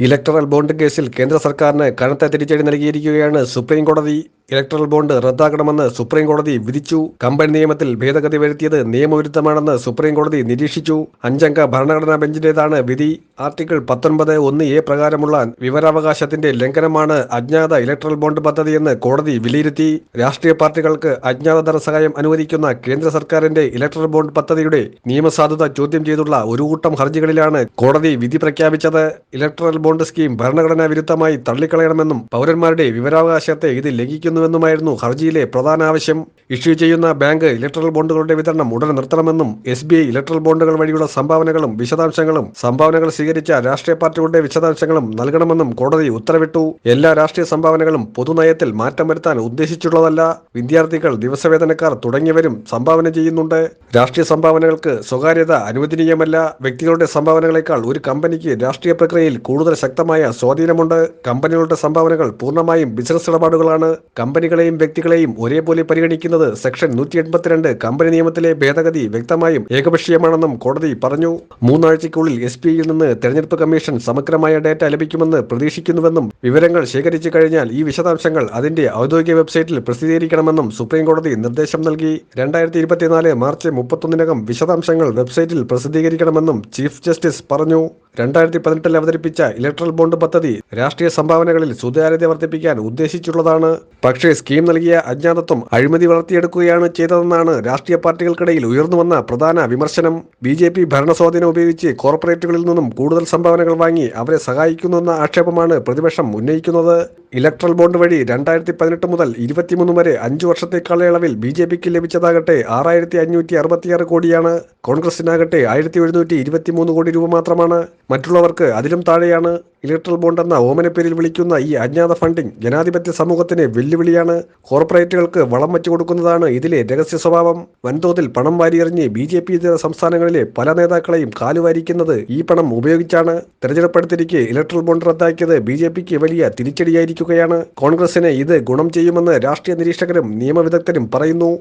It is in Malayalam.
ഇലക്ടറൽ ബോണ്ട് കേസിൽ കേന്ദ്ര സർക്കാരിന് കനത്ത തിരിച്ചടി നൽകിയിരിക്കുകയാണ് സുപ്രീം കോടതി. ഇലക്ടറൽ ബോണ്ട് റദ്ദാക്കണമെന്ന് സുപ്രീം കോടതി വിധിച്ചു. കമ്പനി നിയമത്തിൽ ഭേദഗതി വരുത്തിയത് നിയമവിരുദ്ധമാണെന്ന് സുപ്രീം കോടതി നിരീക്ഷിച്ചു. 5-അംഗ ഭരണഘടനാ ബെഞ്ചിന്റേതാണ് വിധി. ആർട്ടിക്കിൾ 19(1)(a) പ്രകാരമുള്ള വിവരാവകാശത്തിന്റെ ലംഘനമാണ് അജ്ഞാത ഇലക്ടറൽ ബോണ്ട് പദ്ധതിയെന്ന് കോടതി വിലയിരുത്തി. രാഷ്ട്രീയ പാർട്ടികൾക്ക് അജ്ഞാത ധനസഹായം അനുവദിക്കുന്ന കേന്ദ്ര സർക്കാരിന്റെ ഇലക്ടറൽ ബോണ്ട് പദ്ധതിയുടെ നിയമസാധുത ചോദ്യം ചെയ്തുള്ള ഒരു കൂട്ടം ഹർജികളിലാണ് കോടതി വിധി പ്രഖ്യാപിച്ചത്. ഇലക്ടറൽ ബോണ്ട് സ്കീം ഭരണഘടനാ വിരുദ്ധമായി തള്ളിക്കളയണമെന്നും പൗരന്മാരുടെ വിവരാവകാശത്തെ ഇത് ലംഘിക്കുന്നുവെന്നുമായിരുന്നു ഹർജിയിലെ പ്രധാന ആവശ്യം. ഇഷ്യൂ ചെയ്യുന്ന ബാങ്ക് ഇലക്ടറൽ ബോണ്ടുകളുടെ വിതരണം ഉടൻ നിർത്തണമെന്നും SBI ഇലക്ടറൽ ബോണ്ടുകൾ വഴിയുള്ള സംഭാവനകളും വിശദാംശങ്ങളും സംഭാവനകൾ സ്വീകരിച്ച രാഷ്ട്രീയ പാർട്ടികളുടെ വിശദാംശങ്ങളും നൽകണമെന്നും കോടതി ഉത്തരവിട്ടു. എല്ലാ രാഷ്ട്രീയ സംഭാവനകളും പൊതുനയത്തിൽ മാറ്റം വരുത്താൻ ഉദ്ദേശിച്ചുള്ളതല്ല. വിദ്യാർത്ഥികൾ, ദിവസവേതനക്കാർ തുടങ്ങിയവരും സംഭാവന ചെയ്യുന്നുണ്ട്. രാഷ്ട്രീയ സംഭാവനകൾക്ക് സ്വകാര്യത അനുവദനീയമല്ല. വ്യക്തികളുടെ സംഭാവനകളെക്കാൾ ഒരു കമ്പനിക്ക് രാഷ്ട്രീയ പ്രക്രിയയിൽ കൂടുതൽ ശക്തമായ സ്വാധീനമുണ്ട്. കമ്പനികളുടെ സംഭാവനകൾ പൂർണ്ണമായും ബിസിനസ് ഇടപാടുകളാണ്. കമ്പനികളെയും വ്യക്തികളെയും ഒരേപോലെ പരിഗണിക്കുന്നത് സെക്ഷൻ 182 കമ്പനി നിയമത്തിലെ ഭേദഗതി വ്യക്തമായും ഏകപക്ഷീയമാണെന്നും കോടതി പറഞ്ഞു. 3 ആഴ്ചയ്ക്കുള്ളിൽ SBIയിൽ നിന്ന് തെരഞ്ഞെടുപ്പ് കമ്മീഷൻ സമഗ്രമായ ഡാറ്റ ലഭിക്കുമെന്ന് പ്രതീക്ഷിക്കുന്നുവെന്നും വിവരങ്ങൾ ശേഖരിച്ചു കഴിഞ്ഞാൽ ഈ വിശദാംശങ്ങൾ അതിന്റെ ഔദ്യോഗിക വെബ്സൈറ്റിൽ പ്രസിദ്ധീകരിക്കണമെന്നും സുപ്രീം കോടതി നിർദ്ദേശം നൽകി. 2024 മാർച്ച് 31-നകം വിശദാംശങ്ങൾ വെബ്സൈറ്റിൽ പ്രസിദ്ധീകരിക്കണമെന്നും ചീഫ് ജസ്റ്റിസ് പറഞ്ഞു. 2018 അവതരിപ്പിച്ച ഇലക്ടറൽ ബോണ്ട് പദ്ധതി രാഷ്ട്രീയ സംഭാവനകളിൽ സുതാര്യത വർദ്ധിപ്പിക്കാൻ ഉദ്ദേശിച്ചുള്ളതാണ്. പക്ഷേ സ്കീം നൽകിയ അജ്ഞാതത്വം അഴിമതി വളർത്തിയെടുക്കുകയാണ് ചെയ്തതെന്നാണ് രാഷ്ട്രീയ പാർട്ടികൾക്കിടയിൽ ഉയർന്നുവന്ന പ്രധാന വിമർശനം. BJP ഭരണസ്വാധീനം ഉപയോഗിച്ച് കോർപ്പറേറ്റുകളിൽ നിന്നും കൂടുതൽ സംഭാവനകൾ വാങ്ങി അവരെ സഹായിക്കുന്നുവെന്ന ആക്ഷേപമാണ് പ്രതിപക്ഷം ഉന്നയിക്കുന്നത്. ഇലക്ടറൽ ബോണ്ട് വഴി 2018 മുതൽ 2023 വരെ 5 വർഷത്തെ കാലയളവിൽ BJPക്ക് ലഭിച്ചതാകട്ടെ 6566 കോടിയാണ്. കോൺഗ്രസിനാകട്ടെ 1723 കോടി രൂപ മാത്രമാണ്. മറ്റുള്ളവർക്ക് അതിലും താഴെയാണ്. ഇലക്ടറൽ ബോണ്ട് എന്ന ഓമനപ്പേരിൽ വിളിക്കുന്ന ഈ അജ്ഞാത ഫണ്ടിംഗ് ജനാധിപത്യ സമൂഹത്തിന് വെല്ലുവിളിയാണ്. കോർപ്പറേറ്റുകൾക്ക് വളം വെച്ചു കൊടുക്കുന്നതാണ് ഇതിലെ രഹസ്യ സ്വഭാവം. വൻതോതിൽ പണം വാരിയെറിഞ്ഞ് BJP ഇതര സംസ്ഥാനങ്ങളിലെ പല നേതാക്കളെയും കാലുവാരിക്കുന്നത് ഈ പണം ഉപയോഗിച്ചാണ്. തെരഞ്ഞെടുപ്പെടുത്തിരിക്കെ ഇലക്ടറൽ ബോണ്ട് റദ്ദാക്കിയത് BJPക്ക് വലിയ തിരിച്ചടിയായിരിക്കുകയാണ്. കോൺഗ്രസിന് ഇത് ഗുണം ചെയ്യുമെന്ന് രാഷ്ട്രീയ നിരീക്ഷകരും നിയമവിദഗ്ധരും പറയുന്നു.